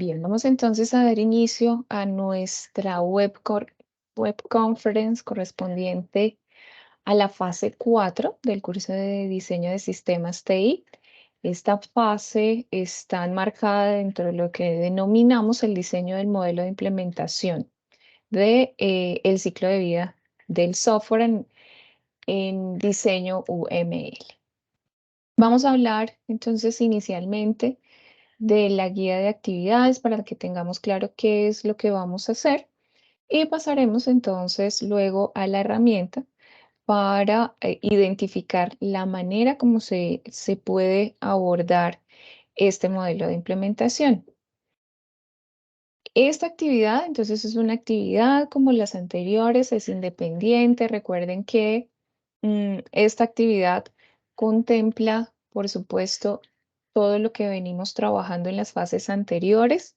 Bien, vamos entonces a dar inicio a nuestra web conference correspondiente a la fase 4 del curso de diseño de sistemas TI. Esta fase está enmarcada dentro de lo que denominamos el diseño del modelo de implementación de, el ciclo de vida del software en diseño UML. Vamos a hablar entonces inicialmente de la guía de actividades para que tengamos claro qué es lo que vamos a hacer y pasaremos entonces luego a la herramienta para identificar la manera como se puede abordar este modelo de implementación. Esta actividad, entonces, es una actividad como las anteriores, es independiente. Recuerden que esta actividad contempla, por supuesto, todo lo que venimos trabajando en las fases anteriores.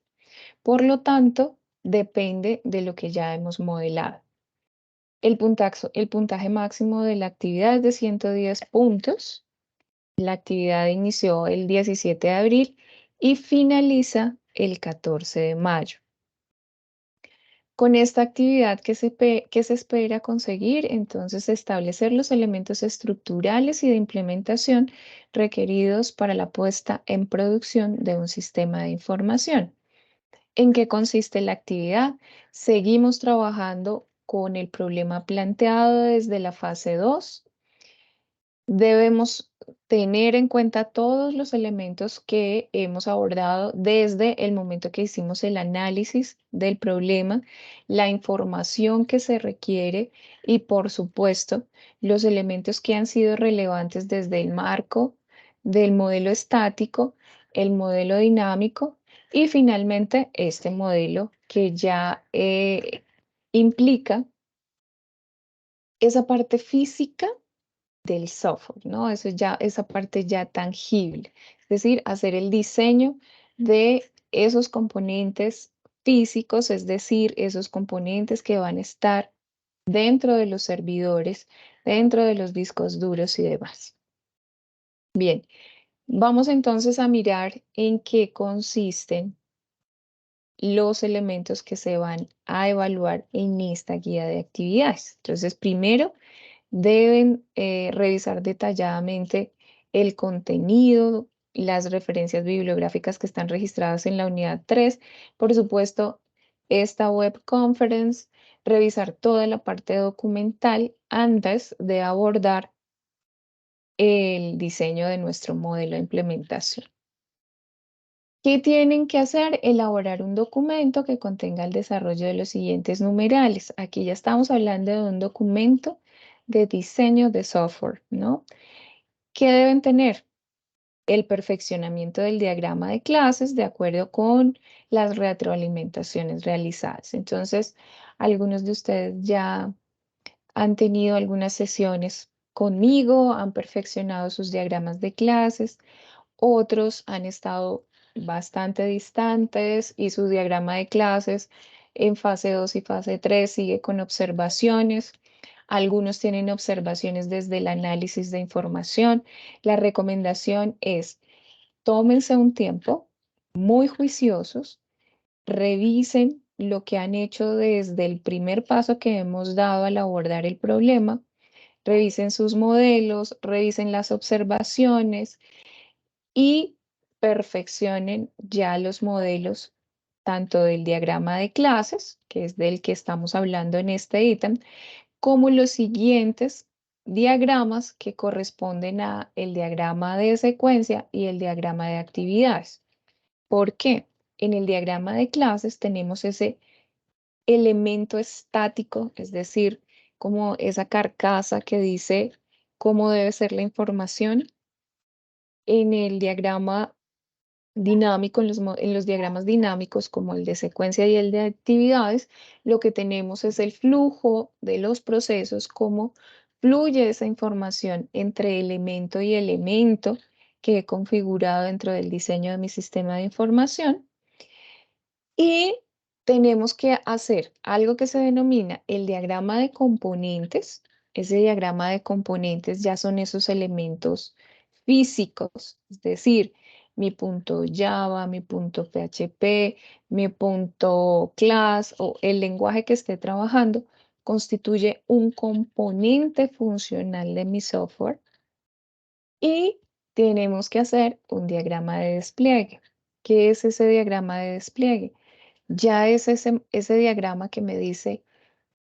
Por lo tanto, depende de lo que ya hemos modelado. El puntaje máximo de la actividad es de 110 puntos. La actividad inició el 17 de abril y finaliza el 14 de mayo. Con esta actividad que se espera conseguir, entonces, establecer los elementos estructurales y de implementación requeridos para la puesta en producción de un sistema de información. ¿En qué consiste la actividad? Seguimos trabajando con el problema planteado desde la fase 2. Debemos tener en cuenta todos los elementos que hemos abordado desde el momento que hicimos el análisis del problema, la información que se requiere y, por supuesto, los elementos que han sido relevantes desde el marco del modelo estático, el modelo dinámico y finalmente este modelo que ya implica esa parte física del software, ¿no? Eso ya, esa parte ya tangible, es decir, hacer el diseño de esos componentes físicos, es decir, esos componentes que van a estar dentro de los servidores, dentro de los discos duros y demás. Bien, vamos entonces a mirar en qué consisten los elementos que se van a evaluar en esta guía de actividades. Entonces, primero, deben revisar detalladamente el contenido, las referencias bibliográficas que están registradas en la unidad 3, por supuesto, esta web conference, revisar toda la parte documental antes de abordar el diseño de nuestro modelo de implementación. ¿Qué tienen que hacer? Elaborar un documento que contenga el desarrollo de los siguientes numerales. Aquí ya estamos hablando de un documento de diseño de software, ¿no? ¿Qué deben tener? El perfeccionamiento del diagrama de clases de acuerdo con las retroalimentaciones realizadas. Entonces, algunos de ustedes ya han tenido algunas sesiones conmigo, han perfeccionado sus diagramas de clases. Otros han estado bastante distantes y su diagrama de clases en fase 2 y fase 3 sigue con observaciones. Algunos tienen observaciones desde el análisis de información. La recomendación es: tómense un tiempo, muy juiciosos, revisen lo que han hecho desde el primer paso que hemos dado al abordar el problema, revisen sus modelos, revisen las observaciones y perfeccionen ya los modelos tanto del diagrama de clases, que es del que estamos hablando en este ítem, como los siguientes diagramas que corresponden a el diagrama de secuencia y el diagrama de actividades. ¿Por qué? En el diagrama de clases tenemos ese elemento estático, es decir, como esa carcasa que dice cómo debe ser la información. En el diagrama dinámico, en los diagramas dinámicos como el de secuencia y el de actividades, lo que tenemos es el flujo de los procesos, cómo fluye esa información entre elemento y elemento que he configurado dentro del diseño de mi sistema de información. Y tenemos que hacer algo que se denomina el diagrama de componentes. Ese diagrama de componentes ya son esos elementos físicos, es decir, mi punto Java, mi punto PHP, mi punto class o el lenguaje que esté trabajando constituye un componente funcional de mi software y tenemos que hacer un diagrama de despliegue. ¿Qué es ese diagrama de despliegue? Ya es ese diagrama que me dice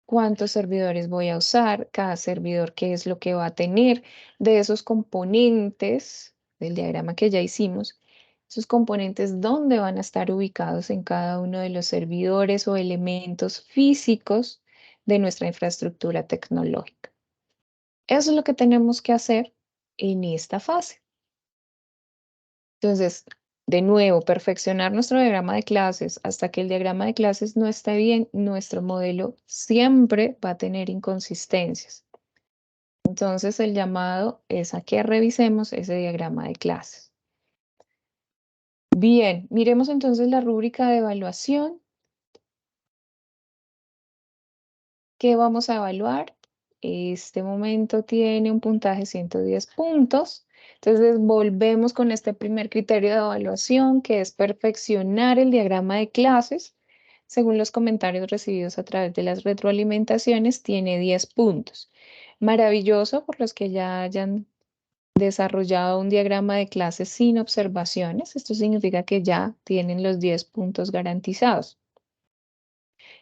cuántos servidores voy a usar, cada servidor qué es lo que va a tener, de esos componentes del diagrama que ya hicimos, esos componentes dónde van a estar ubicados en cada uno de los servidores o elementos físicos de nuestra infraestructura tecnológica. Eso es lo que tenemos que hacer en esta fase. Entonces, de nuevo, perfeccionar nuestro diagrama de clases hasta que el diagrama de clases no esté bien, nuestro modelo siempre va a tener inconsistencias. Entonces, el llamado es a que revisemos ese diagrama de clases. Bien, miremos entonces la rúbrica de evaluación. ¿Qué vamos a evaluar? Este momento tiene un puntaje 110 puntos. Entonces volvemos con este primer criterio de evaluación, que es perfeccionar el diagrama de clases. Según los comentarios recibidos a través de las retroalimentaciones, tiene 10 puntos. Maravilloso por los que ya hayan desarrollado un diagrama de clases sin observaciones. Esto significa que ya tienen los 10 puntos garantizados.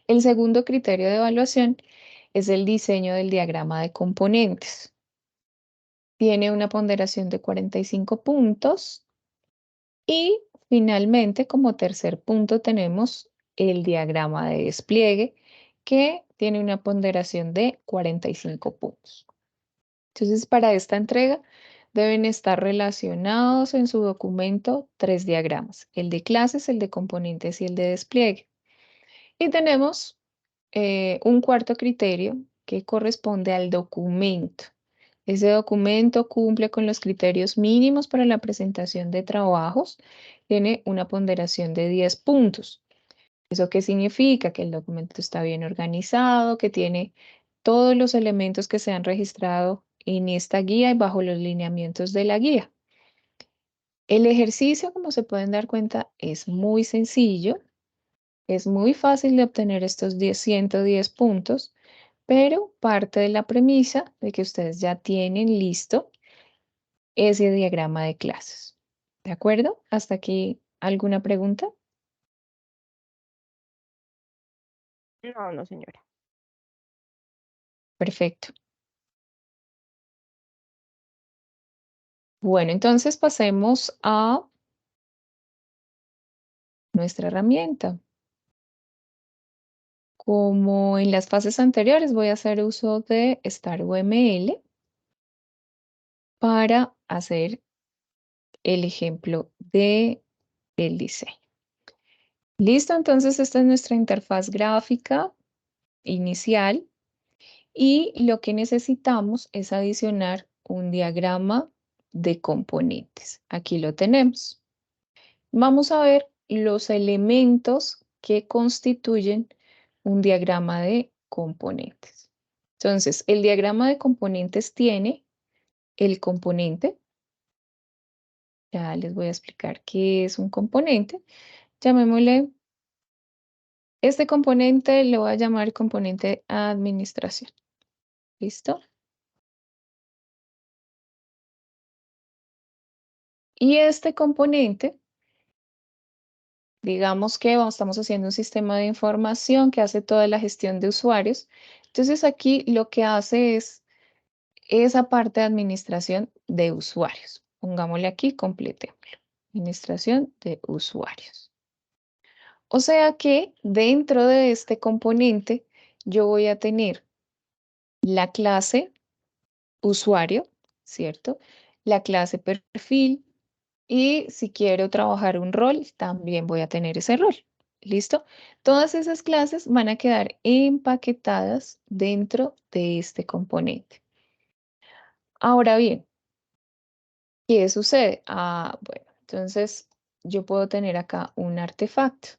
El segundo criterio de evaluación es el diseño del diagrama de componentes. Tiene una ponderación de 45 puntos y finalmente, como tercer punto, tenemos el diagrama de despliegue que tiene una ponderación de 45 puntos. Entonces, para esta entrega deben estar relacionados en su documento 3 diagramas, el de clases, el de componentes y el de despliegue. Y tenemos un cuarto criterio que corresponde al documento. Ese documento cumple con los criterios mínimos para la presentación de trabajos. Tiene una ponderación de 10 puntos. ¿Eso qué significa? Que el documento está bien organizado, que tiene todos los elementos que se han registrado en esta guía y bajo los lineamientos de la guía. El ejercicio, como se pueden dar cuenta, es muy sencillo. Es muy fácil de obtener estos 110 puntos, pero parte de la premisa de que ustedes ya tienen listo ese diagrama de clases. ¿De acuerdo? ¿Hasta aquí alguna pregunta? No, no, señora. Perfecto. Bueno, entonces pasemos a nuestra herramienta. Como en las fases anteriores, voy a hacer uso de StarUML para hacer el ejemplo de el diseño. Listo, entonces esta es nuestra interfaz gráfica inicial y lo que necesitamos es adicionar un diagrama de componentes. Aquí lo tenemos. Vamos a ver los elementos que constituyen un diagrama de componentes. Entonces, el diagrama de componentes tiene el componente. Ya les voy a explicar qué es un componente. Llamémosle, este componente lo voy a llamar componente administración. ¿Listo? Y este componente, digamos que estamos haciendo un sistema de información que hace toda la gestión de usuarios. Entonces aquí lo que hace es esa parte de administración de usuarios. Pongámosle aquí, completémoslo. Administración de usuarios. O sea que dentro de este componente yo voy a tener la clase usuario, ¿cierto? La clase perfil y si quiero trabajar un rol, también voy a tener ese rol. ¿Listo? Todas esas clases van a quedar empaquetadas dentro de este componente. Ahora bien, ¿qué sucede? Bueno, entonces yo puedo tener acá un artefacto.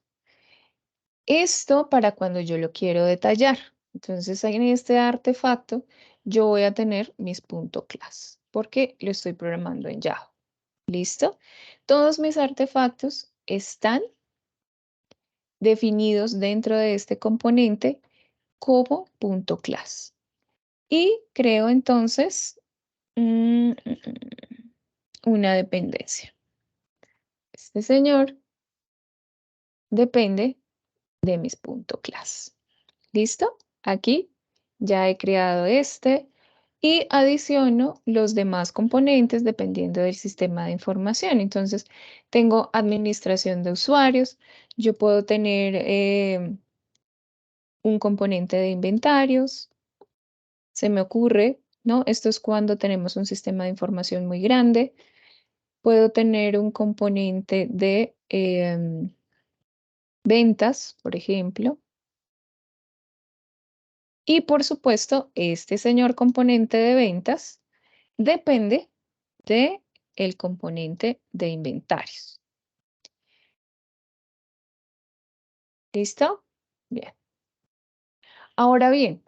Esto para cuando yo lo quiero detallar. Entonces en este artefacto yo voy a tener mis punto class porque lo estoy programando en Java. ¿Listo? Todos mis artefactos están definidos dentro de este componente como punto class. Y creo entonces una dependencia. Este señor depende de mis punto class. ¿Listo? Aquí ya he creado este y adiciono los demás componentes dependiendo del sistema de información. Entonces, tengo administración de usuarios. Yo puedo tener un componente de inventarios. Se me ocurre, ¿no? Esto es cuando tenemos un sistema de información muy grande. Puedo tener un componente de ventas, por ejemplo. Y por supuesto, este señor componente de ventas depende de el componente de inventarios. ¿Listo? Bien. Ahora bien,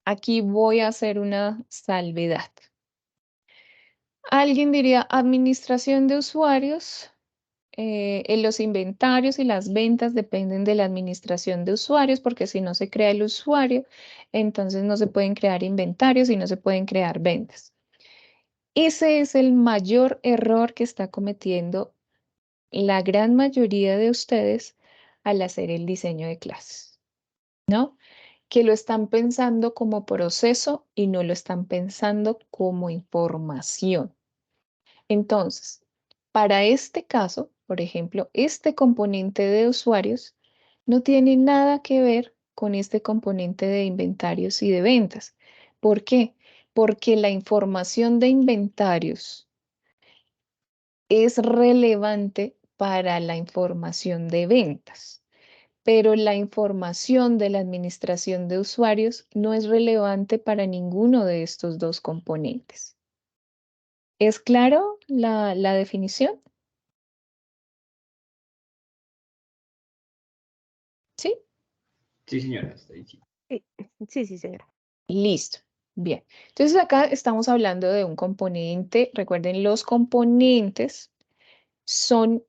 aquí voy a hacer una salvedad. Alguien diría administración de usuarios. En los inventarios y las ventas dependen de la administración de usuarios, porque si no se crea el usuario, entonces no se pueden crear inventarios y no se pueden crear ventas. Ese es el mayor error que está cometiendo la gran mayoría de ustedes al hacer el diseño de clases, ¿no? Que lo están pensando como proceso y no lo están pensando como información. Entonces, para este caso, por ejemplo, este componente de usuarios no tiene nada que ver con este componente de inventarios y de ventas. ¿Por qué? Porque la información de inventarios es relevante para la información de ventas, pero la información de la administración de usuarios no es relevante para ninguno de estos dos componentes. ¿Es claro la definición? ¿Sí? Sí, señora, está ahí. Sí. Sí, señora. Listo. Bien. Entonces acá estamos hablando de un componente. Recuerden, los componentes son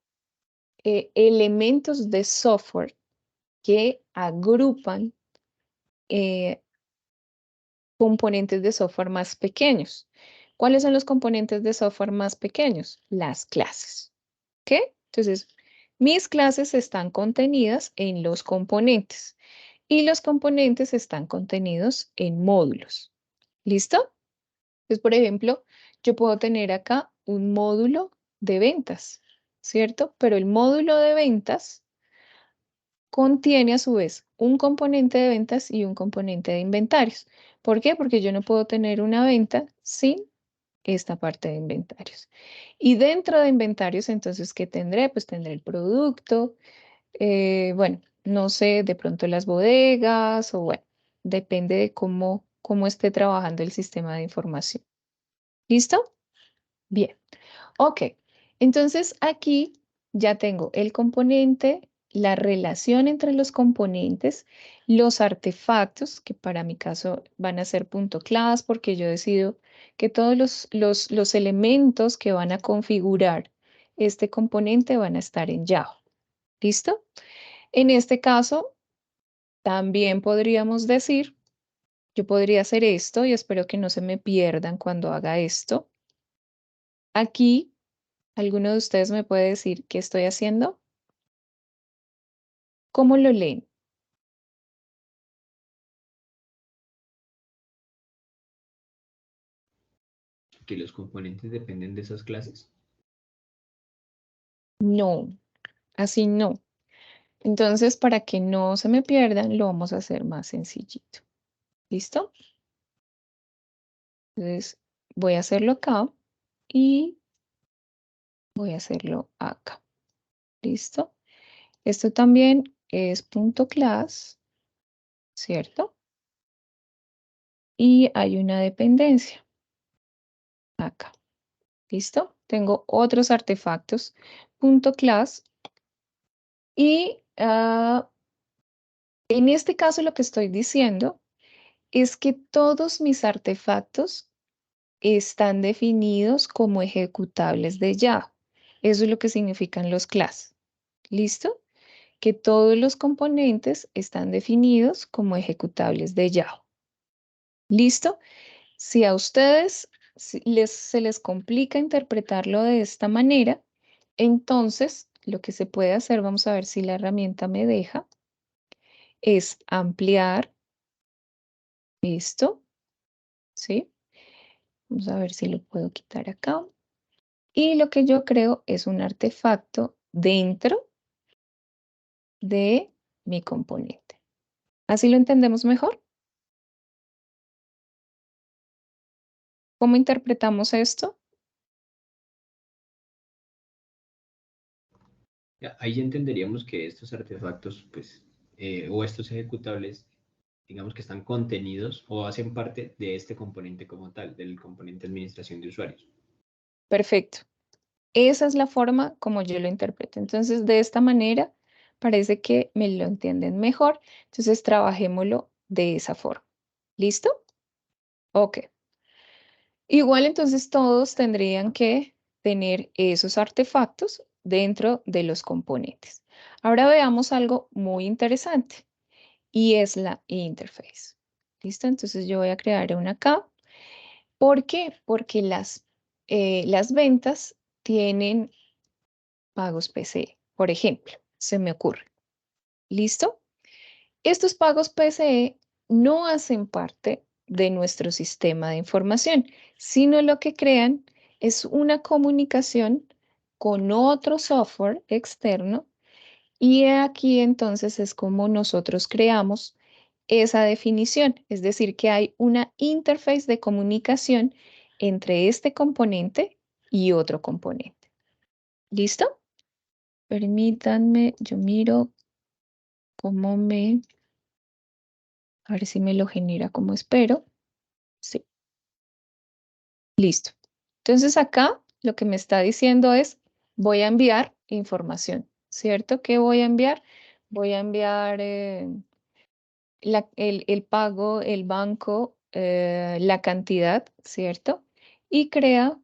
elementos de software que agrupan eh, componentes de software más pequeños. ¿Cuáles son los componentes de software más pequeños? Las clases. ¿Ok? Entonces, mis clases están contenidas en los componentes y los componentes están contenidos en módulos. ¿Listo? Entonces, por ejemplo, yo puedo tener acá un módulo de ventas, ¿cierto? Pero el módulo de ventas contiene a su vez un componente de ventas y un componente de inventarios. ¿Por qué? Porque yo no puedo tener una venta sin esta parte de inventarios. Y dentro de inventarios, entonces, ¿qué tendré? Pues tendré el producto, bueno, no sé, de pronto las bodegas o bueno, depende de cómo esté trabajando el sistema de información. ¿Listo? Bien. Ok, entonces aquí ya tengo el componente, la relación entre los componentes, los artefactos, que para mi caso van a ser punto class porque yo decido que todos los elementos que van a configurar este componente van a estar en Java. ¿Listo? En este caso, también podríamos decir, yo podría hacer esto y espero que no se me pierdan cuando haga esto. Aquí ¿alguno de ustedes me puede decir qué estoy haciendo? ¿Cómo lo leen? Que los componentes dependen de esas clases. No, así no. Entonces, para que no se me pierdan, lo vamos a hacer más sencillito. ¿Listo? Entonces, voy a hacerlo acá y voy a hacerlo acá. ¿Listo? Esto también es punto class, ¿cierto? Y hay una dependencia acá. ¿Listo? Tengo otros artefactos, punto class y en este caso lo que estoy diciendo es que todos mis artefactos están definidos como ejecutables de Java. Eso es lo que significan los class. ¿Listo? Que todos los componentes están definidos como ejecutables de Java. ¿Listo? Si a ustedes se les complica interpretarlo de esta manera, entonces lo que se puede hacer, vamos a ver si la herramienta me deja, es ampliar esto, ¿sí? Vamos a ver si lo puedo quitar acá. Y lo que yo creo es un artefacto dentro de mi componente. ¿Así lo entendemos mejor? ¿Cómo interpretamos esto? Ahí ya entenderíamos que estos artefactos, pues, o estos ejecutables, digamos que están contenidos o hacen parte de este componente como tal, del componente administración de usuarios. Perfecto. Esa es la forma como yo lo interpreto. Entonces, de esta manera, parece que me lo entienden mejor. Entonces, trabajémoslo de esa forma. ¿Listo? Ok. Igual, entonces, todos tendrían que tener esos artefactos dentro de los componentes. Ahora veamos algo muy interesante y es la interface. ¿Listo? Entonces, yo voy a crear una acá. ¿Por qué? Porque las ventas tienen pagos PCE, por ejemplo, se me ocurre. ¿Listo? Estos pagos PCE no hacen parte de nuestro sistema de información, sino lo que crean es una comunicación con otro software externo y aquí entonces es como nosotros creamos esa definición, es decir, que hay una interface de comunicación entre este componente y otro componente. ¿Listo? Permítanme, yo miro cómo a ver si me lo genera como espero. Sí, listo. Entonces acá lo que me está diciendo es, voy a enviar información, ¿cierto? ¿Qué voy a enviar? Voy a enviar el pago, el banco, la cantidad, ¿cierto? Y crea,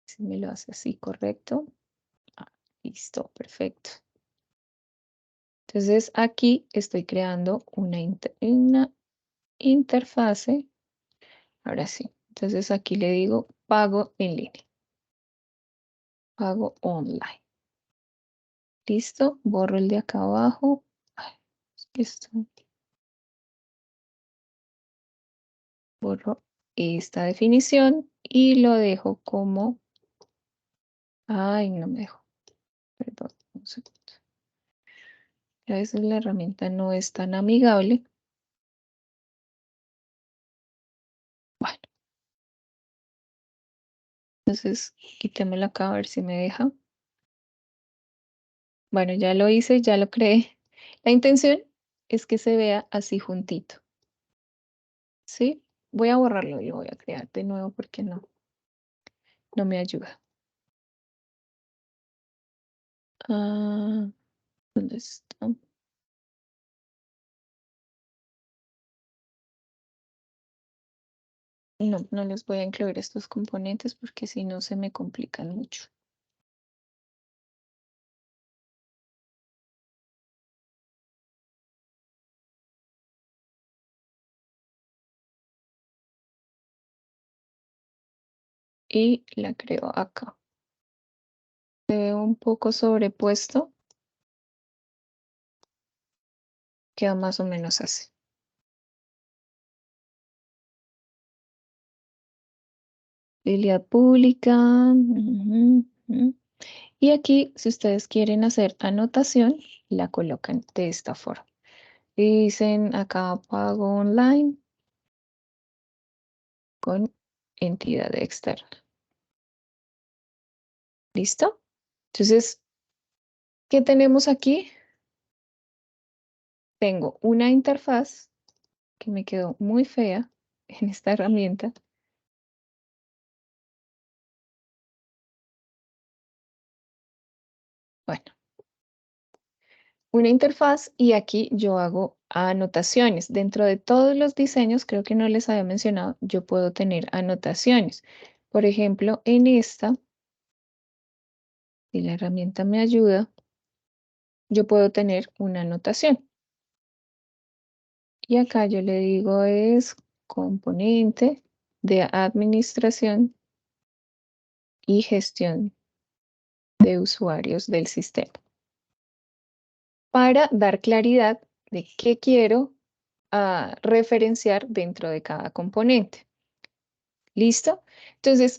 si me lo hace así, correcto. Ah, listo, perfecto. Entonces aquí estoy creando una interfase. Ahora sí. Entonces aquí le digo pago en línea, pago online. Listo, borro el de acá abajo. Ay, esto, borro esta definición y lo dejo como, ay, no me dejo, perdón, un segundo. A veces la herramienta no es tan amigable. Bueno, entonces quitémoslo acá a ver si me deja. Bueno, ya lo hice, ya lo creé. La intención es que se vea así juntito. ¿Sí? Voy a borrarlo y lo voy a crear de nuevo porque no me ayuda. Ah, ¿dónde está? No les voy a incluir estos componentes porque si no se me complican mucho. Y la creo acá. Se ve un poco sobrepuesto. Queda más o menos así. Utilidad pública. Y aquí, si ustedes quieren hacer anotación, la colocan de esta forma. Y dicen acá pago online con entidad externa. ¿Listo? Entonces, ¿qué tenemos aquí? Tengo una interfaz que me quedó muy fea en esta herramienta. Bueno, una interfaz y aquí yo hago anotaciones. Dentro de todos los diseños, creo que no les había mencionado, yo puedo tener anotaciones. Por ejemplo, en esta, si la herramienta me ayuda, yo puedo tener una anotación. Y acá yo le digo es componente de administración y gestión de usuarios del sistema, para dar claridad de qué quiero referenciar dentro de cada componente. ¿Listo? Entonces,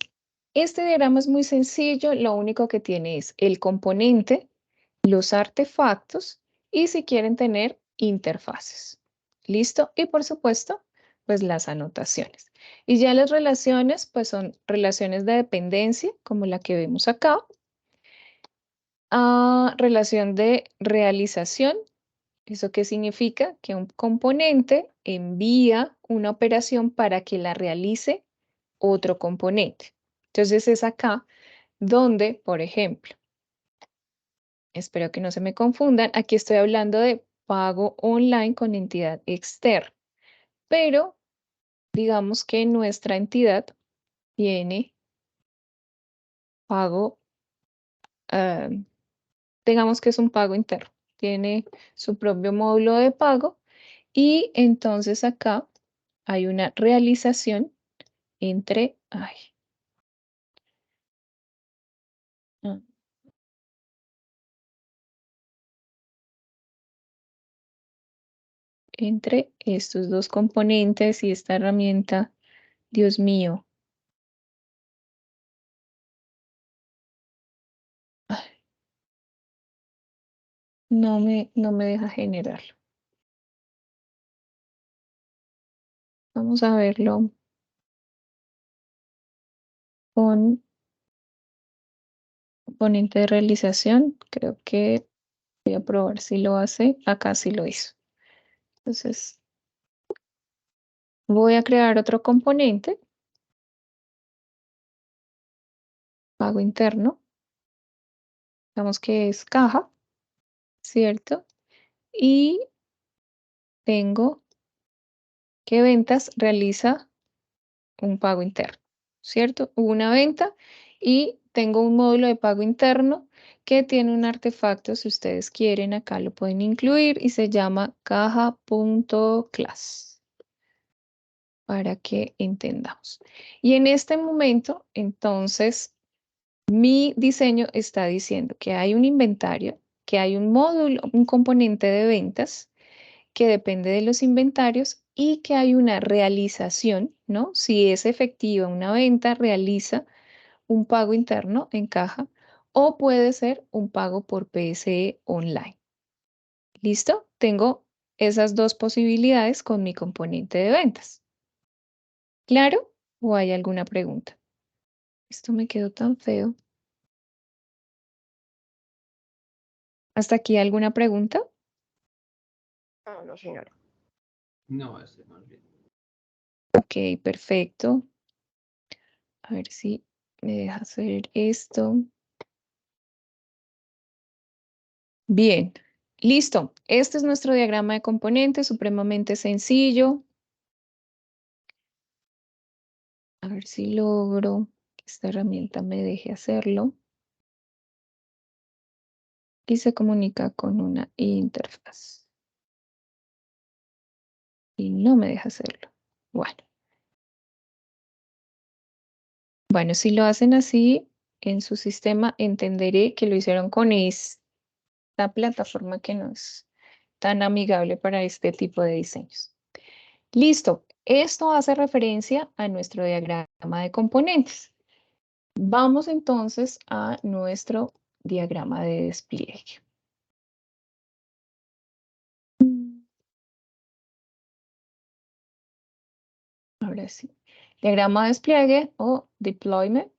este diagrama es muy sencillo, lo único que tiene es el componente, los artefactos y si quieren tener interfaces. ¿Listo? Y por supuesto, pues las anotaciones. Y ya las relaciones, pues son relaciones de dependencia, como la que vemos acá. Relación de realización. ¿Eso qué significa? Que un componente envía una operación para que la realice otro componente. Entonces es acá donde, por ejemplo, espero que no se me confundan, aquí estoy hablando de pago online con entidad externa, pero digamos que nuestra entidad tiene pago, ah, digamos que es un pago interno, tiene su propio módulo de pago y entonces acá hay una realización entre, ah, entre estos dos componentes y esta herramienta, Dios mío. No me deja generarlo. Vamos a verlo con componente de realización. Creo que voy a probar si lo hace. Acá sí lo hizo. Entonces, voy a crear otro componente. Pago interno. Digamos que es caja, ¿cierto? Y tengo que ventas realiza un pago interno, ¿cierto? Hubo una venta y tengo un módulo de pago interno que tiene un artefacto, si ustedes quieren, acá lo pueden incluir y se llama caja.class para que entendamos. Y en este momento, entonces, mi diseño está diciendo que hay un inventario, que hay un módulo, un componente de ventas que depende de los inventarios y que hay una realización, ¿no? Si es efectiva una venta, realiza un pago interno en caja o puede ser un pago por PSE online. ¿Listo? Tengo esas dos posibilidades con mi componente de ventas. ¿Claro? ¿O hay alguna pregunta? Esto me quedó tan feo. ¿Hasta aquí alguna pregunta? No, no, señora. No, este más bien. Ok, perfecto. A ver si me deja hacer esto. Bien, listo. Este es nuestro diagrama de componentes, supremamente sencillo. A ver si logro que esta herramienta me deje hacerlo. Y se comunica con una interfaz. Y no me deja hacerlo. Bueno, si lo hacen así en su sistema, entenderé que lo hicieron con esta plataforma que no es tan amigable para este tipo de diseños. Listo, esto hace referencia a nuestro diagrama de componentes. Vamos entonces a nuestro diagrama de despliegue. Ahora sí. Diagrama de despliegue o deployment.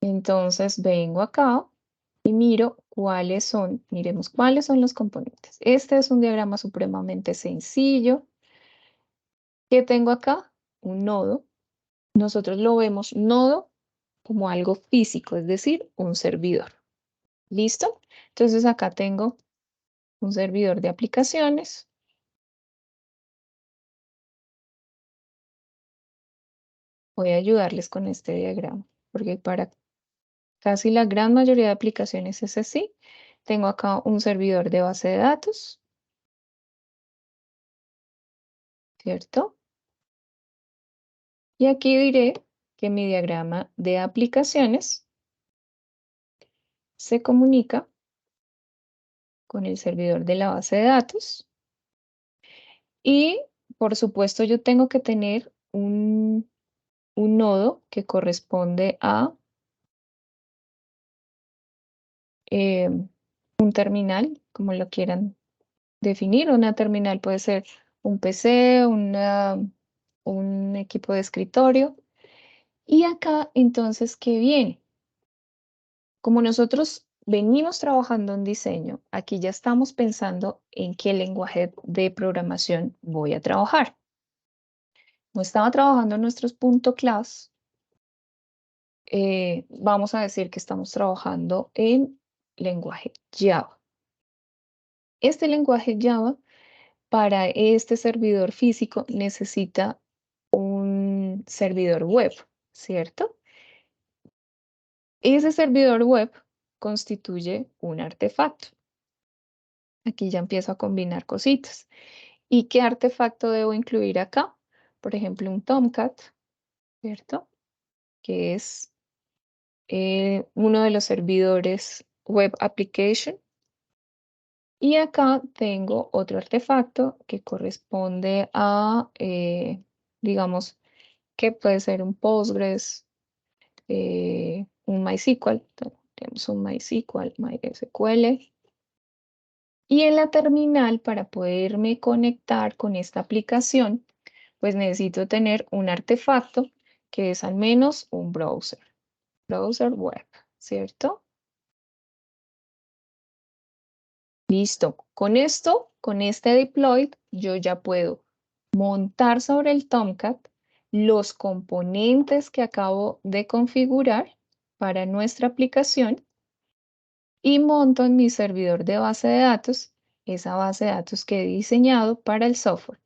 Entonces vengo acá y miro cuáles son, miremos cuáles son los componentes. Este es un diagrama supremamente sencillo. ¿Qué tengo acá? Un nodo. Nosotros lo vemos nodo como algo físico, es decir, un servidor. ¿Listo? Entonces acá tengo un servidor de aplicaciones. Voy a ayudarles con este diagrama, porque para casi la gran mayoría de aplicaciones es así. Tengo acá un servidor de base de datos, ¿cierto? Y aquí diré que mi diagrama de aplicaciones se comunica con el servidor de la base de datos. Y, por supuesto, yo tengo que tener un nodo que corresponde a un terminal, como lo quieran definir. Una terminal puede ser un PC, un equipo de escritorio. Y acá, entonces, ¿qué viene? Como nosotros venimos trabajando en diseño, aquí ya estamos pensando en qué lenguaje de programación voy a trabajar. No estaba trabajando en nuestros .class. Vamos a decir que estamos trabajando en lenguaje Java. Este lenguaje Java, para este servidor físico, necesita un servidor web, ¿cierto? Ese servidor web constituye un artefacto. Aquí ya empiezo a combinar cositas. ¿Y qué artefacto debo incluir acá? Por ejemplo, un Tomcat, ¿cierto? Que es uno de los servidores web application. Y acá tengo otro artefacto que corresponde a, digamos, que puede ser un Postgres, un MySQL. Tenemos un MySQL, MySQL. Y en la terminal, para poderme conectar con esta aplicación, pues necesito tener un artefacto que es al menos un browser web, ¿cierto? Listo. Con esto, con este deploy, yo ya puedo montar sobre el Tomcat los componentes que acabo de configurar para nuestra aplicación y monto en mi servidor de base de datos esa base de datos que he diseñado para el software.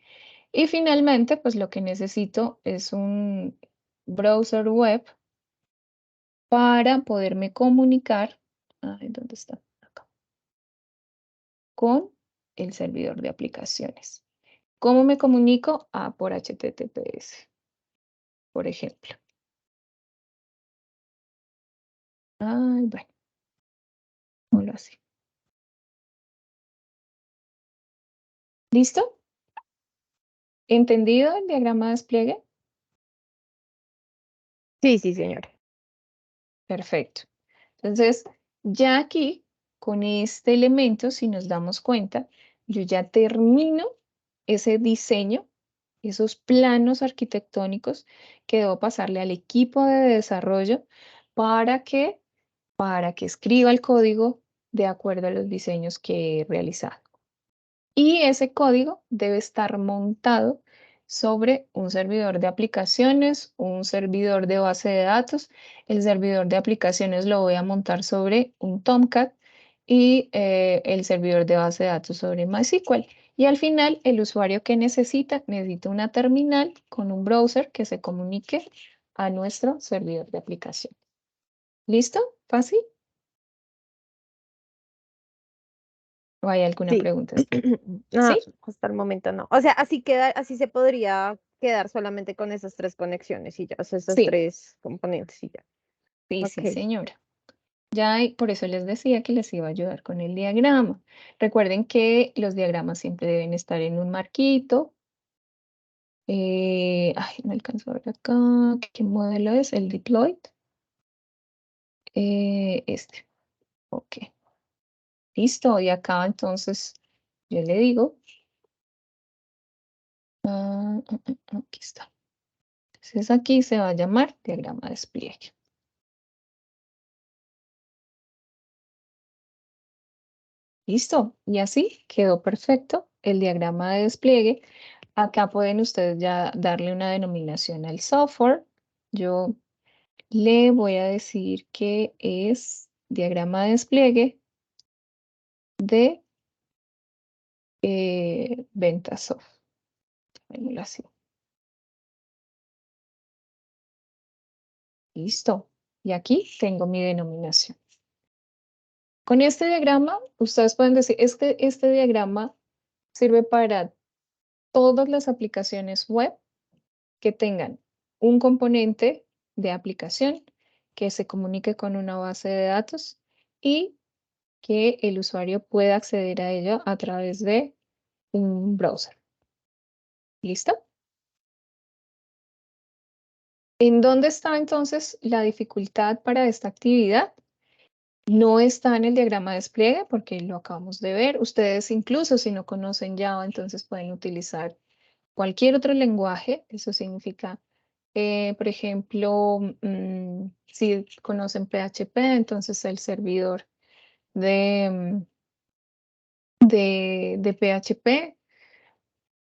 Y finalmente, pues lo que necesito es un browser web para poderme comunicar. Ay, ¿dónde está? Acá. Con el servidor de aplicaciones. ¿Cómo me comunico? Por HTTPS, por ejemplo. Ay, bueno, no lo hace. ¿Listo? ¿Entendido el diagrama de despliegue? Sí, sí, señora. Perfecto. Entonces, ya aquí, con este elemento, si nos damos cuenta, yo ya termino ese diseño, esos planos arquitectónicos que debo pasarle al equipo de desarrollo para que, para que escriba el código de acuerdo a los diseños que he realizado. Y ese código debe estar montado sobre un servidor de aplicaciones, un servidor de base de datos. El servidor de aplicaciones lo voy a montar sobre un Tomcat y el servidor de base de datos sobre MySQL. Y al final, el usuario que necesita una terminal con un browser que se comunique a nuestro servidor de aplicación. ¿Listo? ¿Fácil? ¿O hay alguna Sí. pregunta hasta ahí? No, ¿Sí? hasta el momento no. O sea, así queda, así se podría quedar solamente con esas tres conexiones y ya, o sea, esas Sí, tres componentes y ya. sí, Ok. sí, señora. Ya, y por eso les decía que les iba a ayudar con el diagrama. Recuerden que los diagramas siempre deben estar en un marquito. Ay, no alcanzo a ver acá. ¿Qué modelo es? El deployed. Este. Ok. Listo. Y acá entonces yo le digo. Aquí está. Entonces aquí se va a llamar diagrama de despliegue. Listo. Y así quedó perfecto el diagrama de despliegue. Acá pueden ustedes ya darle una denominación al software. Yo le voy a decir que es diagrama de despliegue de Ventasoft. Llamémoslo así. Listo. Y aquí tengo mi denominación. Con este diagrama, ustedes pueden decir, este diagrama sirve para todas las aplicaciones web que tengan un componente de aplicación que se comunique con una base de datos y que el usuario pueda acceder a ella a través de un browser. ¿Listo? ¿En dónde está entonces la dificultad para esta actividad? No está en el diagrama de despliegue porque lo acabamos de ver. Ustedes incluso si no conocen Java, entonces pueden utilizar cualquier otro lenguaje. Eso significa, por ejemplo, si conocen PHP, entonces el servidor de PHP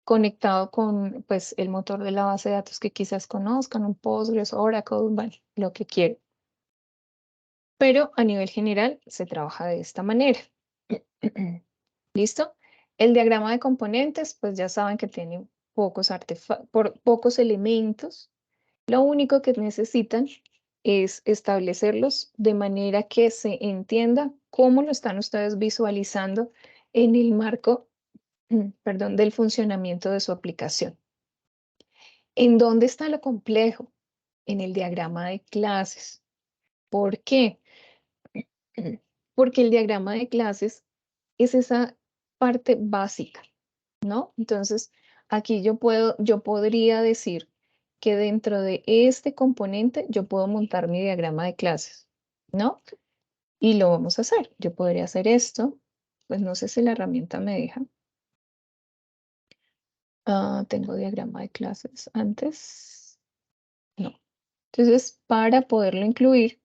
conectado con pues, el motor de la base de datos que quizás conozcan, un Postgres, Oracle, bueno, lo que quieran. Pero a nivel general se trabaja de esta manera. ¿Listo? El diagrama de componentes, pues ya saben que tiene pocos elementos. Lo único que necesitan es establecerlos de manera que se entienda cómo lo están ustedes visualizando en el marco, perdón, del funcionamiento de su aplicación. ¿En dónde está lo complejo? En el diagrama de clases. ¿Por qué? Porque el diagrama de clases es esa parte básica, ¿no? Entonces, aquí yo podría decir que dentro de este componente yo puedo montar mi diagrama de clases, ¿no? Y lo vamos a hacer. Yo podría hacer esto, pues no sé si la herramienta me deja. Tengo diagrama de clases antes. No. Entonces, para poderlo incluir,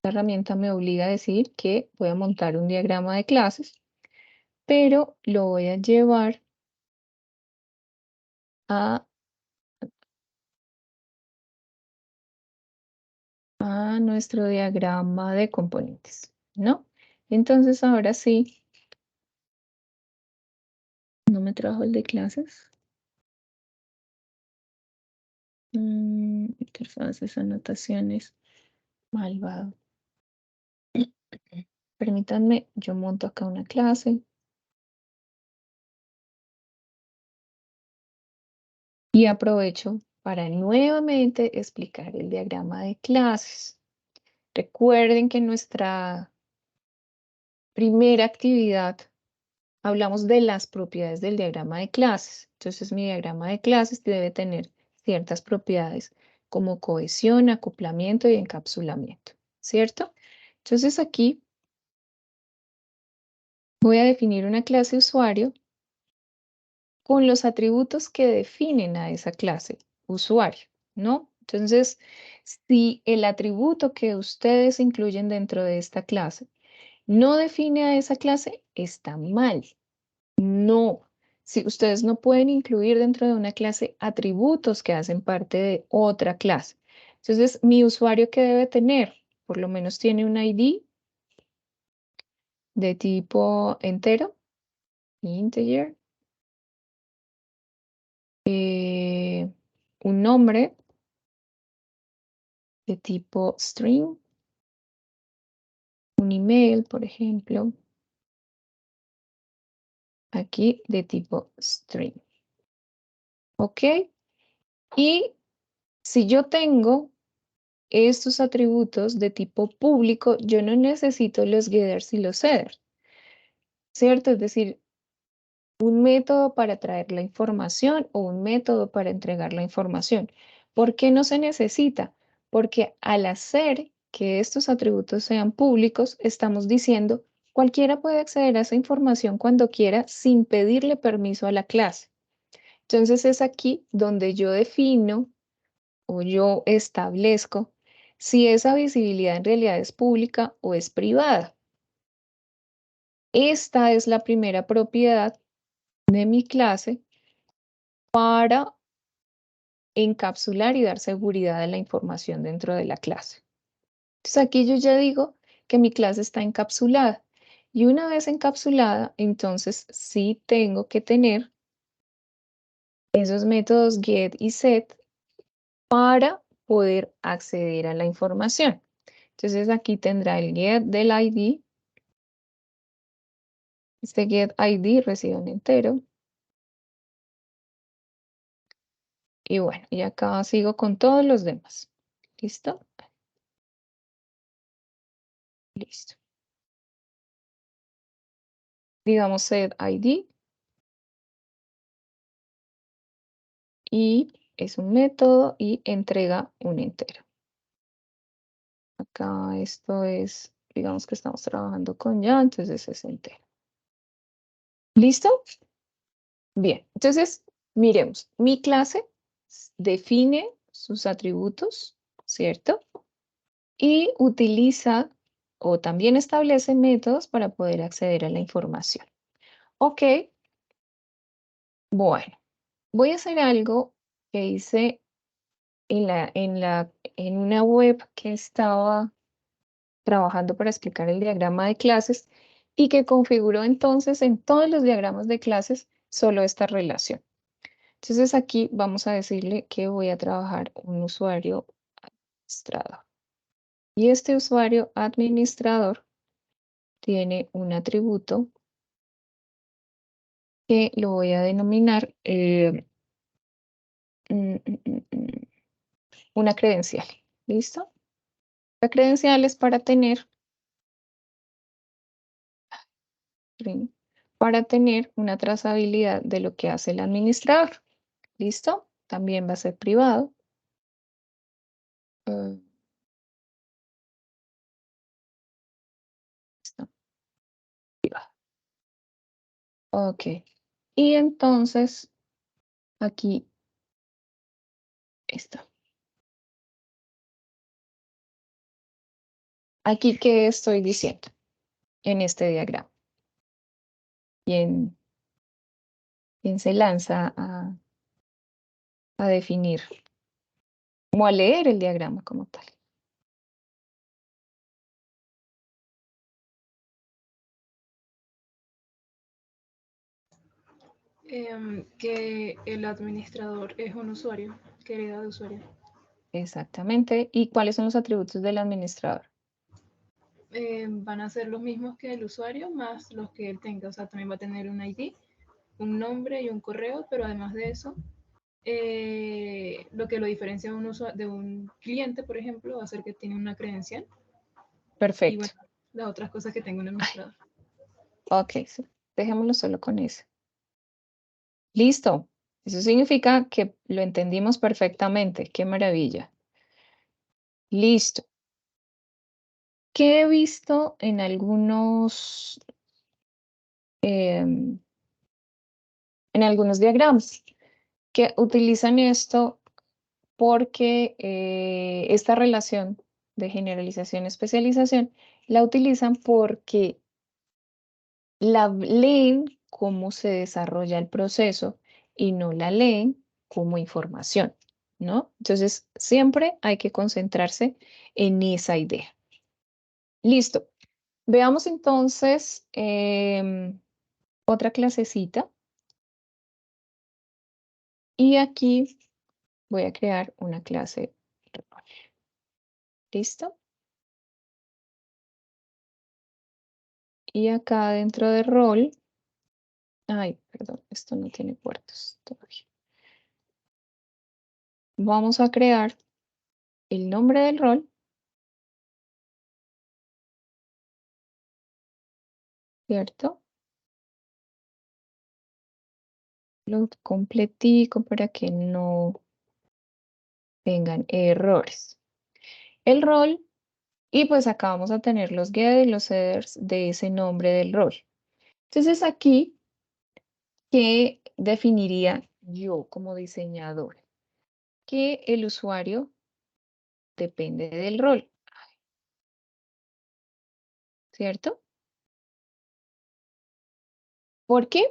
la herramienta me obliga a decir que voy a montar un diagrama de clases, pero lo voy a llevar a nuestro diagrama de componentes, ¿no? Entonces, ahora sí, no me trajo el de clases. Interfaces, anotaciones, malvado. Permítanme, yo monto acá una clase. Y aprovecho para nuevamente explicar el diagrama de clases. Recuerden que en nuestra primera actividad hablamos de las propiedades del diagrama de clases. Entonces, mi diagrama de clases debe tener ciertas propiedades como cohesión, acoplamiento y encapsulamiento, ¿cierto? Entonces, aquí voy a definir una clase usuario con los atributos que definen a esa clase usuario, ¿no? Entonces, si el atributo que ustedes incluyen dentro de esta clase no define a esa clase, está mal. No. Si ustedes no pueden incluir dentro de una clase atributos que hacen parte de otra clase. Entonces, mi usuario que debe tener, por lo menos tiene un ID de tipo entero, integer, un nombre de tipo string, un email, por ejemplo, aquí de tipo string. ¿Ok? Y si yo tengo estos atributos de tipo público, yo no necesito los getters y los setters, ¿cierto? Es decir, un método para traer la información o un método para entregar la información. ¿Por qué no se necesita? Porque al hacer que estos atributos sean públicos, estamos diciendo cualquiera puede acceder a esa información cuando quiera sin pedirle permiso a la clase. Entonces es aquí donde yo defino o yo establezco si esa visibilidad en realidad es pública o es privada. Esta es la primera propiedad de mi clase para encapsular y dar seguridad a la información dentro de la clase. Entonces aquí yo ya digo que mi clase está encapsulada. Y una vez encapsulada, entonces sí tengo que tener esos métodos get y set para poder acceder a la información. Entonces aquí tendrá el get del ID. Este get ID recibe un entero. Y bueno, y acá sigo con todos los demás. ¿Listo? Listo. Digamos set ID. Y es un método y entrega un entero. Acá esto es, digamos que estamos trabajando con ya, entonces es entero. ¿Listo? Bien, entonces miremos. Mi clase define sus atributos, ¿cierto? Y utiliza o también establece métodos para poder acceder a la información. Ok, bueno, voy a hacer algo que hice en una web que estaba trabajando para explicar el diagrama de clases y que configuró entonces en todos los diagramas de clases solo esta relación. Entonces aquí vamos a decirle que voy a trabajar un usuario administrador. Y este usuario administrador tiene un atributo que lo voy a denominar una credencial. ¿Listo? La credencial es para tener una trazabilidad de lo que hace el administrador. ¿Listo? También va a ser privado. Listo, privado. Ok. Y entonces, aquí está. Aquí, ¿qué estoy diciendo en este diagrama? ¿Quién se lanza a definir o a leer el diagrama como tal? Que el administrador es un usuario, que hereda de usuario. Exactamente. ¿Y cuáles son los atributos del administrador? Van a ser los mismos que el usuario, más los que él tenga. O sea, también va a tener un ID, un nombre y un correo, pero además de eso, lo que lo diferencia de un cliente, por ejemplo, va a ser que tiene una credencial. Y Perfecto. bueno, las otras cosas que tenga un administrador. Ok, sí. Dejémoslo solo con eso. Listo. Eso significa que lo entendimos perfectamente. Qué maravilla. Listo. ¿Qué he visto en algunos em, diagramas? Que utilizan esto porque esta relación de generalización y especialización la utilizan porque la leen cómo se desarrolla el proceso y no la leen como información, ¿no? Entonces, siempre hay que concentrarse en esa idea. Listo. Veamos entonces otra clasecita. Y aquí voy a crear una clase rol. ¿Listo? Y acá dentro de rol, ay, perdón, esto no tiene puertos todavía. Vamos a crear el nombre del rol, ¿cierto? Lo completico para que no tengan errores. El rol, y pues acá vamos a tener los getters y los headers de ese nombre del rol. Entonces aquí, ¿qué definiría yo como diseñador? Que el usuario depende del rol, ¿cierto? ¿Por qué?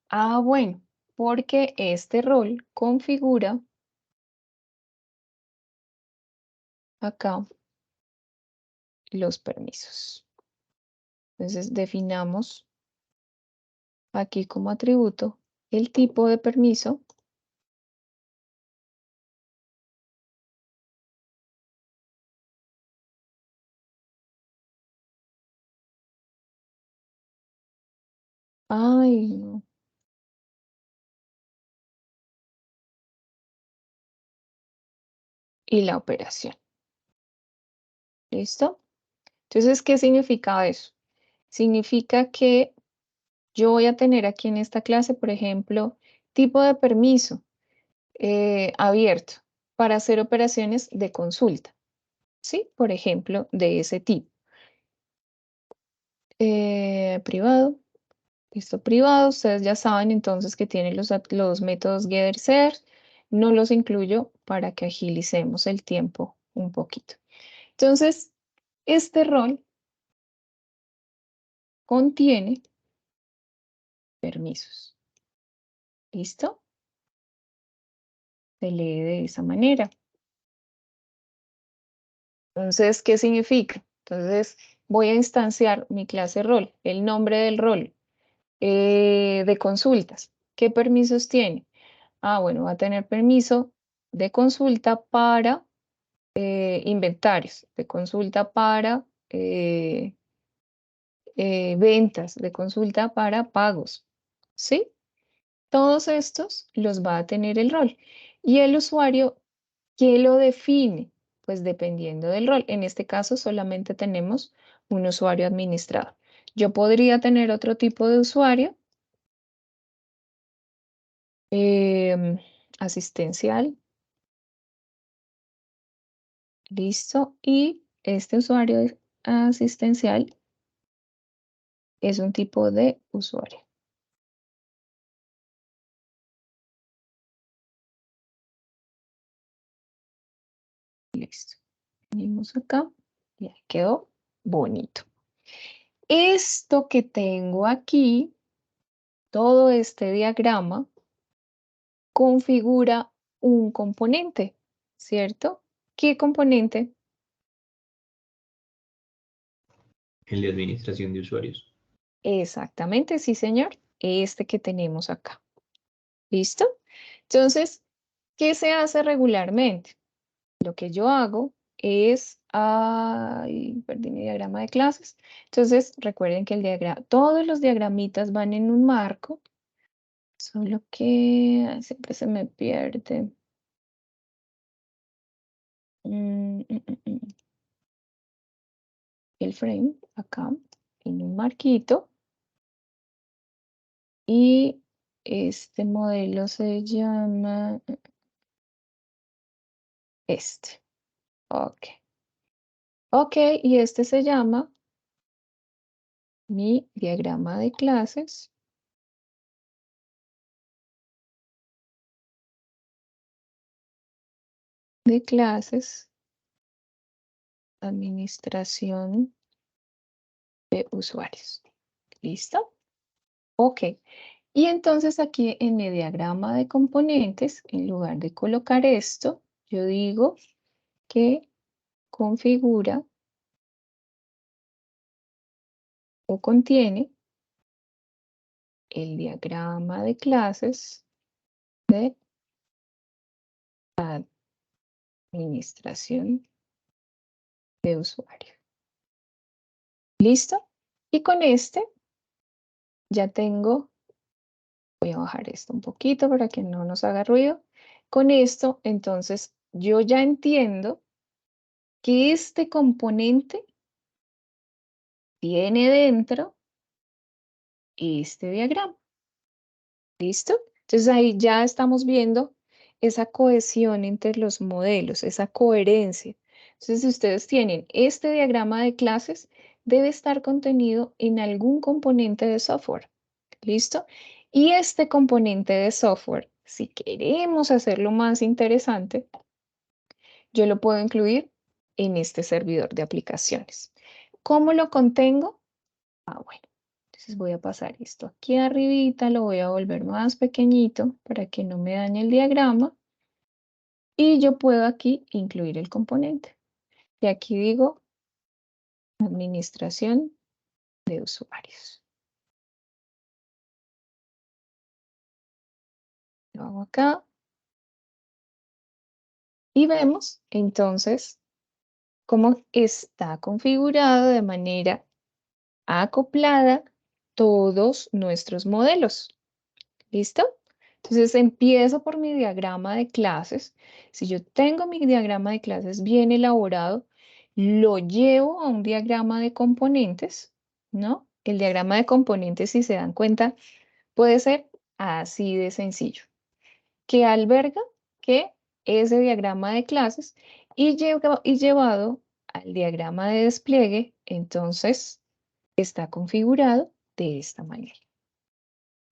Ah, bueno, porque este rol configura acá los permisos. Entonces definamos aquí como atributo el tipo de permiso. Ay, no. Y la operación. ¿Listo? Entonces, ¿qué significa eso? Significa que yo voy a tener aquí en esta clase, por ejemplo, tipo de permiso abierto para hacer operaciones de consulta, ¿sí? Por ejemplo, de ese tipo. Privado. Listo, privado. Ustedes ya saben entonces que tiene los métodos getter, ser. No los incluyo para que agilicemos el tiempo un poquito. Entonces, este rol contiene permisos. ¿Listo? Se lee de esa manera. Entonces, ¿qué significa? Entonces, voy a instanciar mi clase rol, el nombre del rol de consultas. ¿Qué permisos tiene? Ah, bueno, va a tener permiso de consulta para inventarios, de consulta para ventas, de consulta para pagos, ¿sí? Todos estos los va a tener el rol. Y el usuario, ¿qué lo define? Pues dependiendo del rol. En este caso solamente tenemos un usuario administrador. Yo podría tener otro tipo de usuario asistencial. Listo. Y este usuario asistencial es un tipo de usuario. Listo. Venimos acá. Ya quedó bonito. Esto que tengo aquí, todo este diagrama, configura un componente, ¿cierto? ¿Qué componente? El de administración de usuarios. Exactamente, sí, señor. Este que tenemos acá. ¿Listo? Entonces, ¿qué se hace regularmente? Lo que yo hago es, ay, perdí mi diagrama de clases. Entonces, recuerden que el diagrama, todos los diagramitas van en un marco, solo que siempre se me pierde. El frame acá en un marquito y este modelo se llama este. Ok. Ok, y este se llama mi diagrama de clases. De clases, administración de usuarios. ¿Listo? Ok. Y entonces aquí en mi diagrama de componentes, en lugar de colocar esto, yo digo que configura o contiene el diagrama de clases de administración de usuario. ¿Listo? Y con este ya tengo, voy a bajar esto un poquito para que no nos haga ruido. Con esto, entonces, yo ya entiendo que este componente tiene dentro este diagrama. ¿Listo? Entonces ahí ya estamos viendo esa cohesión entre los modelos, esa coherencia. Entonces, si ustedes tienen este diagrama de clases, debe estar contenido en algún componente de software. ¿Listo? Y este componente de software, si queremos hacerlo más interesante, yo lo puedo incluir en este servidor de aplicaciones. ¿Cómo lo contengo? Ah, bueno. Entonces voy a pasar esto aquí arribita, lo voy a volver más pequeñito para que no me dañe el diagrama. Y yo puedo aquí incluir el componente. Y aquí digo administración de usuarios. Lo hago acá. Y vemos entonces cómo está configurado de manera acoplada todos nuestros modelos. ¿Listo? Entonces empiezo por mi diagrama de clases. Si yo tengo mi diagrama de clases bien elaborado, lo llevo a un diagrama de componentes, ¿no? El diagrama de componentes, si se dan cuenta, puede ser así de sencillo, que alberga que ese diagrama de clases y llevado al diagrama de despliegue, entonces está configurado de esta manera.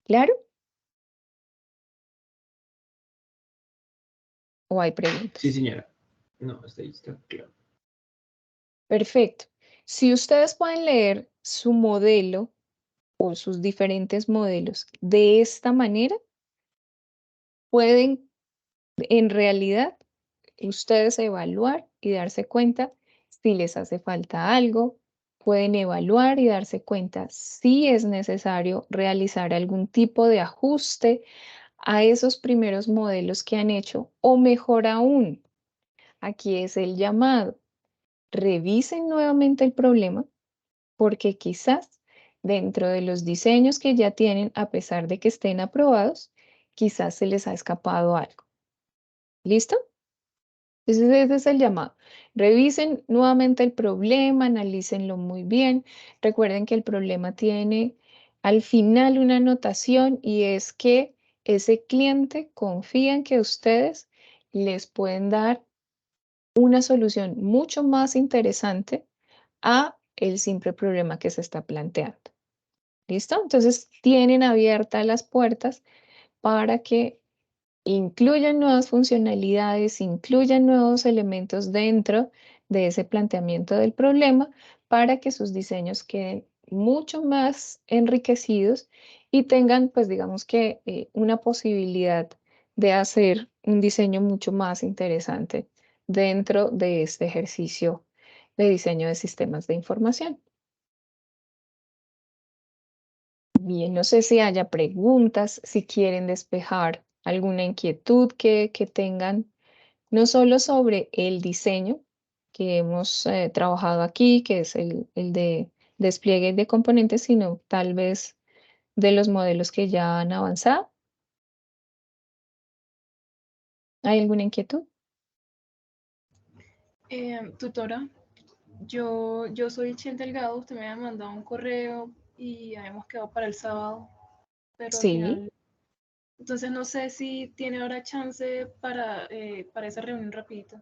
¿Claro? ¿O hay preguntas? Sí, señora. No, está claro. Perfecto. Si ustedes pueden leer su modelo o sus diferentes modelos de esta manera, pueden en realidad ustedes evaluar y darse cuenta si les hace falta algo. Pueden evaluar y darse cuenta si es necesario realizar algún tipo de ajuste a esos primeros modelos que han hecho, o mejor aún, aquí es el llamado. Revisen nuevamente el problema porque quizás dentro de los diseños que ya tienen, a pesar de que estén aprobados, quizás se les ha escapado algo. ¿Listo? Entonces ese es el llamado. Revisen nuevamente el problema, analícenlo muy bien. Recuerden que el problema tiene al final una anotación y es que ese cliente confía en que ustedes les pueden dar una solución mucho más interesante a el simple problema que se está planteando. ¿Listo? Entonces tienen abiertas las puertas para que incluyan nuevas funcionalidades, incluyan nuevos elementos dentro de ese planteamiento del problema para que sus diseños queden mucho más enriquecidos y tengan, pues digamos que una posibilidad de hacer un diseño mucho más interesante dentro de este ejercicio de diseño de sistemas de información. Bien, no sé si haya preguntas, si quieren despejar alguna inquietud que tengan, no solo sobre el diseño que hemos trabajado aquí, que es el de despliegue de componentes, sino tal vez de los modelos que ya han avanzado. ¿Hay alguna inquietud? Tutora, yo soy Chel Delgado, usted me había mandado un correo y habíamos quedado para el sábado, pero al Sí. final, entonces no sé si tiene ahora chance para esa reunión rapidito.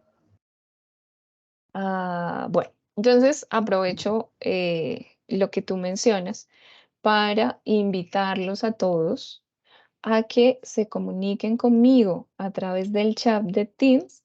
Bueno, entonces aprovecho lo que tú mencionas para invitarlos a todos a que se comuniquen conmigo a través del chat de Teams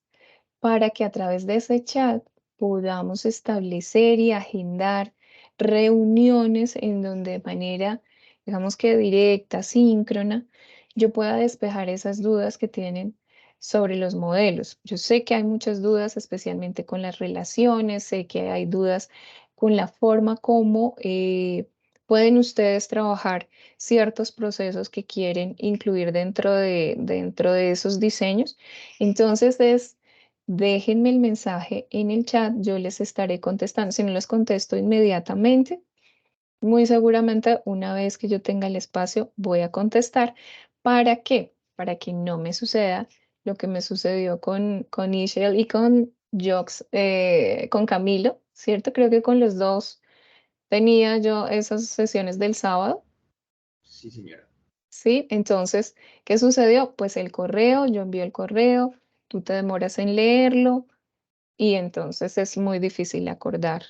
para que a través de ese chat podamos establecer y agendar reuniones en donde de manera, digamos que directa, síncrona, yo pueda despejar esas dudas que tienen sobre los modelos. Yo sé que hay muchas dudas, especialmente con las relaciones, sé que hay dudas con la forma como pueden ustedes trabajar ciertos procesos que quieren incluir dentro de esos diseños. Entonces déjenme el mensaje en el chat, yo les estaré contestando. Si no les contesto inmediatamente, muy seguramente una vez que yo tenga el espacio voy a contestar. ¿Para qué? Para que no me suceda lo que me sucedió con Ishel y con Jox, con Camilo, ¿cierto? Creo que con los dos tenía yo esas sesiones del sábado. Sí, señora. ¿Sí? Entonces, ¿qué sucedió? Pues el correo, yo envío el correo, tú te demoras en leerlo y entonces es muy difícil acordar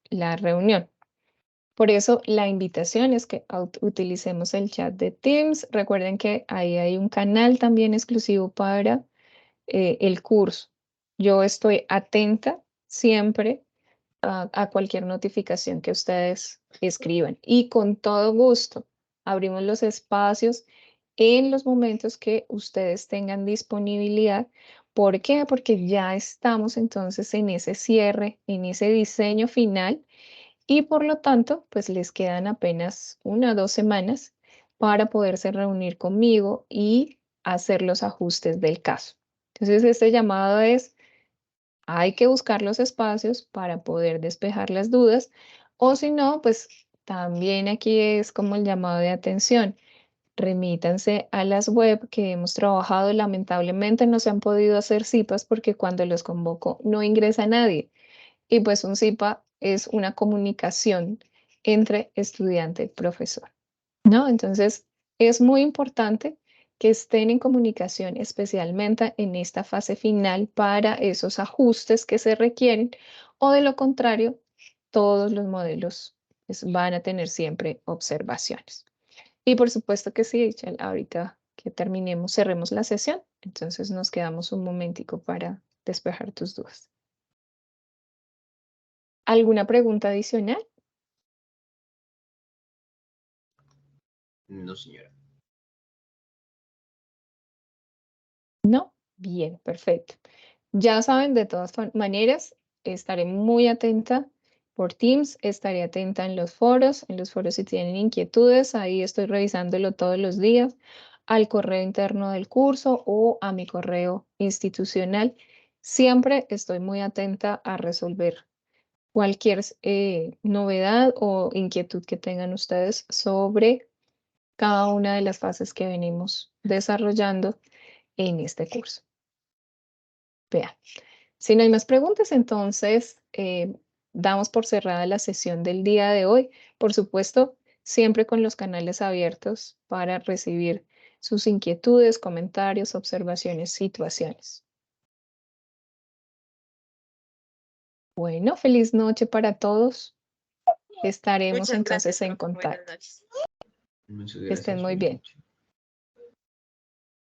la reunión. Por eso la invitación es que utilicemos el chat de Teams. Recuerden que ahí hay un canal también exclusivo para el curso. Yo estoy atenta siempre a cualquier notificación que ustedes escriban y con todo gusto abrimos los espacios en los momentos que ustedes tengan disponibilidad. ¿Por qué? Porque ya estamos entonces en ese cierre, en ese diseño final y por lo tanto, pues les quedan apenas 1 o 2 semanas para poderse reunir conmigo y hacer los ajustes del caso. Entonces, este llamado es, hay que buscar los espacios para poder despejar las dudas, o si no, pues también aquí es como el llamado de atención. Remítanse a las web que hemos trabajado. Lamentablemente no se han podido hacer cipas porque cuando los convoco no ingresa nadie. Y pues un CIPA es una comunicación entre estudiante y profesor, ¿no? Entonces es muy importante que estén en comunicación, especialmente en esta fase final para esos ajustes que se requieren, o de lo contrario, todos los modelos pues, van a tener siempre observaciones. Y por supuesto que sí, Rachel, ahorita que terminemos, cerremos la sesión, entonces nos quedamos un momentico para despejar tus dudas. ¿Alguna pregunta adicional? No, señora. No. Bien, perfecto. Ya saben, de todas maneras, estaré muy atenta por Teams, estaré atenta en los foros si tienen inquietudes, ahí estoy revisándolo todos los días, al correo interno del curso o a mi correo institucional. Siempre estoy muy atenta a resolver cualquier novedad o inquietud que tengan ustedes sobre cada una de las fases que venimos desarrollando en este curso. Vean, si no hay más preguntas, entonces damos por cerrada la sesión del día de hoy. Por supuesto, siempre con los canales abiertos para recibir sus inquietudes, comentarios, observaciones, situaciones. Bueno, feliz noche para todos. Estaremos Muchas entonces gracias, en profe. Buenas contacto. noches. Muchas Que estén gracias. muy Buenas bien. noches.